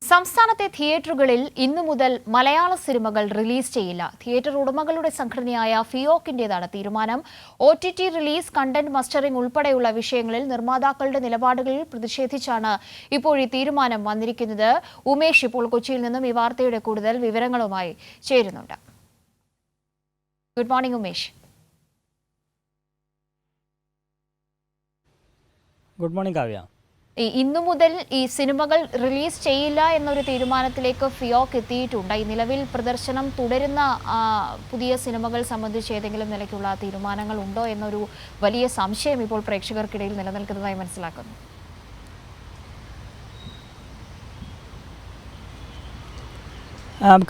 സംസ്ഥാനത്തെ തിയേറ്ററുകളിൽ ഇന്നു മുതൽ മലയാള സിനിമകൾ റിലീസ് ചെയ്യില്ല. തിയേറ്റർ ഉടമകളുടെ സംഘടനയായ ഫിയോക്കിന്റേതാണ് തീരുമാനം. OTT റിലീസ്, കണ്ടന്റ് മസ്റ്ററിംഗ് ഉൾപ്പെടെയുള്ള വിഷയങ്ങളിൽ നിർമ്മാതാക്കളുടെ നിലപാടുകളിൽ പ്രതിഷേധിച്ചാണ് ഇപ്പോൾ ഈ തീരുമാനം വന്നിരിക്കുന്നത്. ഉമേഷ് ഇപ്പോൾ കൊച്ചിയിൽ നിന്നും ഈ വാർത്തയുടെ കൂടുതൽ വിവരങ്ങളുമായി ചേരുന്നുണ്ട്. Good morning Umesh. Good morning Kavya. ഇന്നു മുതൽ ഈ സിനിമകൾ റിലീസ് ചെയ്യില്ല എന്നൊരു തീരുമാനത്തിലേക്ക് ഫിയോക്ക് എത്തിയിട്ടുണ്ട്. ഈ നിലവിൽ പ്രദർശനം തുടരുന്ന പുതിയ സിനിമകൾ സംബന്ധിച്ച് ഏതെങ്കിലും നിലയ്ക്കുള്ള തീരുമാനങ്ങൾ ഉണ്ടോ എന്നൊരു വലിയ സംശയം ഇപ്പോൾ പ്രേക്ഷകർക്കിടയിൽ നിലനിൽക്കുന്നതായി മനസ്സിലാക്കുന്നു.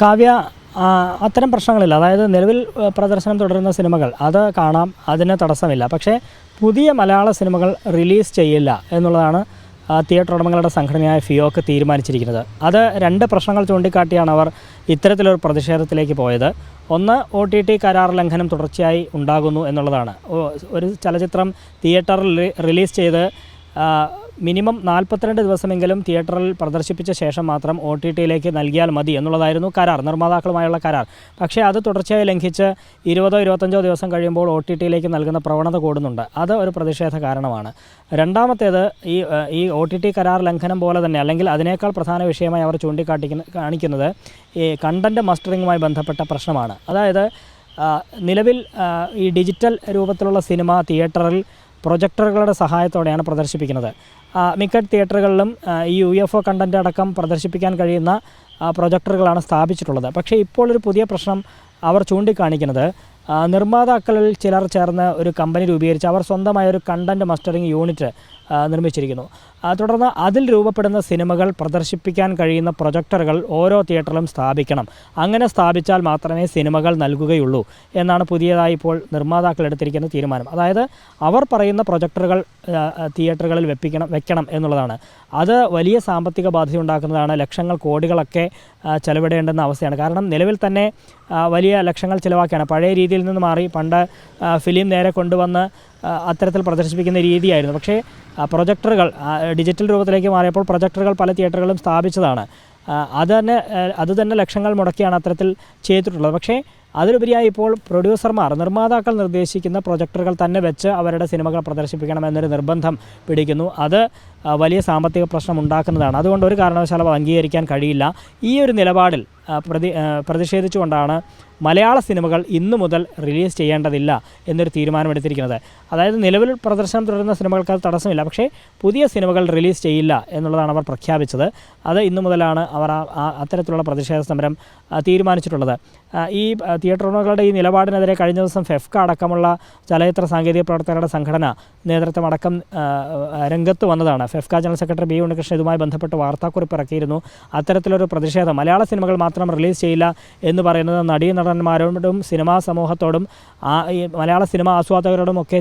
കാവ്യ, അത്തരം പ്രശ്നങ്ങളില്ല. അതായത് നിലവിൽ പ്രദർശനം തുടരുന്ന സിനിമകൾ അത് കാണാം, അതിന് തടസ്സമില്ല. പക്ഷേ പുതിയ മലയാള സിനിമകൾ റിലീസ് ചെയ്യില്ല എന്നുള്ളതാണ് തിയേറ്റർ ഉടമകളുടെ സംഘടനയായ ഫിയോക്ക് തീരുമാനിച്ചിരിക്കുന്നത്. അത് രണ്ട് പ്രശ്നങ്ങൾ ചൂണ്ടിക്കാട്ടിയാണ് അവർ ഇത്തരത്തിലൊരു പ്രതിഷേധത്തിലേക്ക് പോയത്. ഒന്ന്, OTT കരാർ ലംഘനം തുടർച്ചയായി ഉണ്ടാകുന്നു എന്നുള്ളതാണ്. ഒരു ചലച്ചിത്രം തിയേറ്ററിൽ റിലീസ് ചെയ്ത് മിനിമം 42 ദിവസമെങ്കിലും തിയേറ്ററിൽ പ്രദർശിപ്പിച്ച ശേഷം മാത്രം OTTയിലേക്ക് നൽകിയാൽ മതി എന്നുള്ളതായിരുന്നു കരാർ, നിർമ്മാതാക്കളുമായുള്ള കരാർ. പക്ഷേ അത് തുടർച്ചയായി ലംഘിച്ച് 20-25 ദിവസം കഴിയുമ്പോൾ OTTയിലേക്ക് നൽകുന്ന പ്രവണത കൂടുന്നുണ്ട്. അത് ഒരു പ്രതിഷേധ കാരണമാണ്. രണ്ടാമത്തേത്, ഈ OTT കരാർ ലംഘനം പോലെ തന്നെ, അല്ലെങ്കിൽ അതിനേക്കാൾ പ്രധാന വിഷയമായി അവർ കാണിക്കുന്നത് ഈ കണ്ടന്റ് മസ്റ്ററിങ്ങുമായി ബന്ധപ്പെട്ട പ്രശ്നമാണ്. അതായത് നിലവിൽ ഈ ഡിജിറ്റൽ രൂപത്തിലുള്ള സിനിമ തിയേറ്ററിൽ പ്രൊജക്ടറുകളുടെ സഹായത്തോടെയാണ് പ്രദർശിപ്പിക്കുന്നത്. മിക്ക തിയേറ്ററുകളിലും ഈ UFO കണ്ടൻ്റ് അടക്കം പ്രദർശിപ്പിക്കാൻ കഴിയുന്ന പ്രൊജക്ടറുകളാണ് സ്ഥാപിച്ചിട്ടുള്ളത്. പക്ഷേ ഇപ്പോൾ ഒരു പുതിയ പ്രശ്നം അവർ ചൂണ്ടിക്കാണിക്കുന്നത്, നിർമ്മാതാക്കളിൽ ചിലർ ചേർന്ന് ഒരു കമ്പനി രൂപീകരിച്ച് അവർ സ്വന്തമായ ഒരു കണ്ടൻറ്റ് മസ്റ്ററിംഗ് യൂണിറ്റ് നിർമ്മിച്ചിരിക്കുന്നു. തുടർന്ന് അതിൽ രൂപപ്പെടുന്ന സിനിമകൾ പ്രദർശിപ്പിക്കാൻ കഴിയുന്ന പ്രൊജക്ടറുകൾ ഓരോ തിയേറ്ററിലും സ്ഥാപിക്കണം. അങ്ങനെ സ്ഥാപിച്ചാൽ മാത്രമേ സിനിമകൾ നൽകുകയുള്ളൂ എന്നാണ് പുതിയതായി ഇപ്പോൾ നിർമ്മാതാക്കൾ എടുത്തിരിക്കുന്ന തീരുമാനം. അതായത് അവർ പറയുന്ന പ്രൊജക്ടറുകൾ തിയേറ്ററുകളിൽ വെക്കണം എന്നുള്ളതാണ്. അത് വലിയ സാമ്പത്തിക ബാധ്യത ഉണ്ടാക്കുന്നതാണ്. ലക്ഷങ്ങൾ കോടികളൊക്കെ ചെലവിടേണ്ടുന്ന അവസ്ഥയാണ്. കാരണം നിലവിൽ തന്നെ വലിയ ലക്ഷങ്ങൾ ചിലവാക്കിയാണ്. പഴയ രീതിയിൽ നിന്ന് മാറി പണ്ട് ഫിലിം നേരെ കൊണ്ടുവന്ന് അത്തരത്തിൽ പ്രദർശിപ്പിക്കുന്ന രീതിയായിരുന്നു. പക്ഷേ പ്രൊജക്ടറുകൾ ഡിജിറ്റൽ രൂപത്തിലേക്ക് മാറിയപ്പോൾ പ്രൊജക്ടറുകൾ പല തിയേറ്ററുകളും സ്ഥാപിച്ചതാണ്. അത് തന്നെ ലക്ഷങ്ങൾ മുടക്കിയാണ് അത്തരത്തിൽ ചെയ്തിട്ടുള്ളത്. പക്ഷേ അതിലുപരിയായി ഇപ്പോൾ പ്രൊഡ്യൂസർമാർ, നിർമ്മാതാക്കൾ നിർദ്ദേശിക്കുന്ന പ്രൊജക്ടറുകൾ തന്നെ വെച്ച് അവരുടെ സിനിമകൾ പ്രദർശിപ്പിക്കണമെന്നൊരു നിർബന്ധം പിടിക്കുന്നു. അത് വലിയ സാമ്പത്തിക പ്രശ്നം ഉണ്ടാക്കുന്നതാണ്. അതുകൊണ്ട് ഒരു കാരണവശാലും അംഗീകരിക്കാൻ കഴിയില്ല. ഈ ഒരു നിലപാടിൽ പ്രതിഷേധിച്ചുകൊണ്ടാണ് മലയാള സിനിമകൾ ഇന്നു മുതൽ റിലീസ് ചെയ്യേണ്ടതില്ല എന്നൊരു തീരുമാനമെടുത്തിരിക്കുന്നത്. അതായത് നിലവിൽ പ്രദർശനം തുടരുന്ന സിനിമകൾക്ക് അത് തടസ്സമില്ല, പക്ഷേ പുതിയ സിനിമകൾ റിലീസ് ചെയ്യില്ല എന്നുള്ളതാണ് അവർ പ്രഖ്യാപിച്ചത്. അത് ഇന്നു മുതലാണ് അവർ അത്തരത്തിലുള്ള പ്രതിഷേധ സമരം തീരുമാനിച്ചിട്ടുള്ളത്. ഈ തിയേറ്റർ ഉടമകളുടെ ഈ നിലപാടിനെതിരെ കഴിഞ്ഞ ദിവസം ഫെഫ്ക അടക്കമുള്ള ചലച്ചിത്ര സാങ്കേതിക പ്രവർത്തകരുടെ സംഘടന നേതൃത്വമടക്കം രംഗത്ത് വന്നതാണ്. FEFKA general secretary B. Unnikrishnan ഇതുമായി ബന്ധപ്പെട്ട് വാർത്താക്കുറിപ്പ് ഇറക്കിയിരുന്നു. അത്തരത്തിലൊരു പ്രതിഷേധം, മലയാള സിനിമകൾ മാത്രം റിലീസ് ചെയ്യില്ല എന്ന് പറയുന്നത് നടന്മാരോടും സിനിമാ സമൂഹത്തോടും ഈ മലയാള സിനിമാ ആസ്വാദകരോടും ഒക്കെ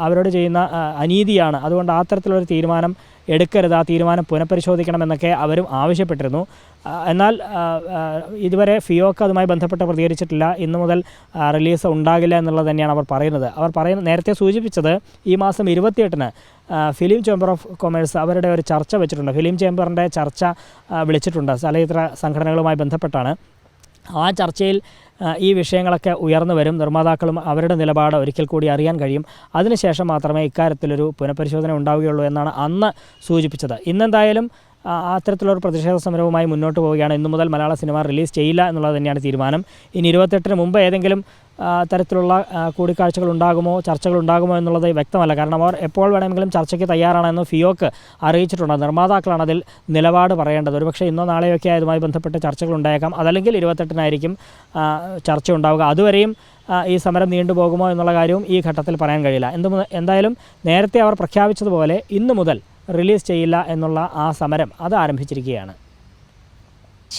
അവരോട് ചെയ്യുന്ന അനീതിയാണ്. അതുകൊണ്ട് അത്തരത്തിലൊരു തീരുമാനം എടുക്കരുത്, ആ തീരുമാനം പുനഃപരിശോധിക്കണമെന്നൊക്കെ അവരും ആവശ്യപ്പെട്ടിരുന്നു. എന്നാൽ ഇതുവരെ ഫിയോക്ക് അതുമായി ബന്ധപ്പെട്ട് പ്രതികരിച്ചിട്ടില്ല. ഇന്നു മുതൽ റിലീസ് ഉണ്ടാകില്ല എന്നുള്ളത് തന്നെയാണ് അവർ പറയുന്നത്. നേരത്തെ സൂചിപ്പിച്ചത് ഈ മാസം 28-ന് ഫിലിം ചേംബർ ഓഫ് കൊമേഴ്സ് അവരുടെ ഒരു ചർച്ച വെച്ചിട്ടുണ്ട്. ഫിലിം ചേംബറിൻ്റെ ചർച്ച വിളിച്ചിട്ടുണ്ട് ചലച്ചിത്ര സംഘടനകളുമായി ബന്ധപ്പെട്ടാണ്. ആ ചർച്ചയിൽ ഈ വിഷയങ്ങളൊക്കെ ഉയർന്നു വരും. നിർമ്മാതാക്കളും അവരുടെ നിലപാട് ഒരിക്കൽ കൂടി അറിയാൻ കഴിയും. അതിനുശേഷം മാത്രമേ ഇക്കാര്യത്തിലൊരു പുനഃപരിശോധന ഉണ്ടാവുകയുള്ളൂ എന്നാണ് അന്ന് സൂചിപ്പിച്ചത്. ഇന്നെന്തായാലും അത്തരത്തിലൊരു പ്രതിഷേധ സമരവുമായി മുന്നോട്ട് പോവുകയാണ്. ഇന്നു മുതൽ മലയാള സിനിമ റിലീസ് ചെയ്യില്ല എന്നുള്ളത് തന്നെയാണ് തീരുമാനം. ഇനി 28-ന് മുമ്പ് ഏതെങ്കിലും തരത്തിലുള്ള കൂടിക്കാഴ്ചകൾ ഉണ്ടാകുമോ, ചർച്ചകൾ ഉണ്ടാകുമോ എന്നുള്ളത് വ്യക്തമല്ല. കാരണം അവർ എപ്പോൾ വേണമെങ്കിലും ചർച്ചയ്ക്ക് തയ്യാറാണെന്ന് ഫിയോക്ക് അറിയിച്ചിട്ടുണ്ട്. നിർമ്മാതാക്കളാണ് അതിൽ നിലപാട് പറയേണ്ടത്. ഒരുപക്ഷെ ഇന്നോ നാളെയൊക്കെ അതുമായി ബന്ധപ്പെട്ട് ചർച്ചകൾ ഉണ്ടായേക്കാം. അതല്ലെങ്കിൽ 28-നായിരിക്കും ചർച്ച ഉണ്ടാവുക. അതുവരെയും ഈ സമരം നീണ്ടുപോകുമോ എന്നുള്ള കാര്യവും ഈ ഘട്ടത്തിൽ പറയാൻ കഴിയില്ല. എന്തായാലും നേരത്തെ അവർ പ്രഖ്യാപിച്ചതുപോലെ ഇന്നു മുതൽ റിലീസ് ചെയ്യില്ല എന്നുള്ള ആ സമരം അത് ആരംഭിച്ചിരിക്കുകയാണ്.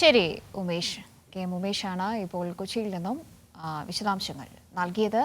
ശരി ഉമേഷ്. ഉമേഷാണ് ഇപ്പോൾ കൊച്ചിയിൽ നിന്നും വിശദാംശങ്ങൾ നൽകിയത്.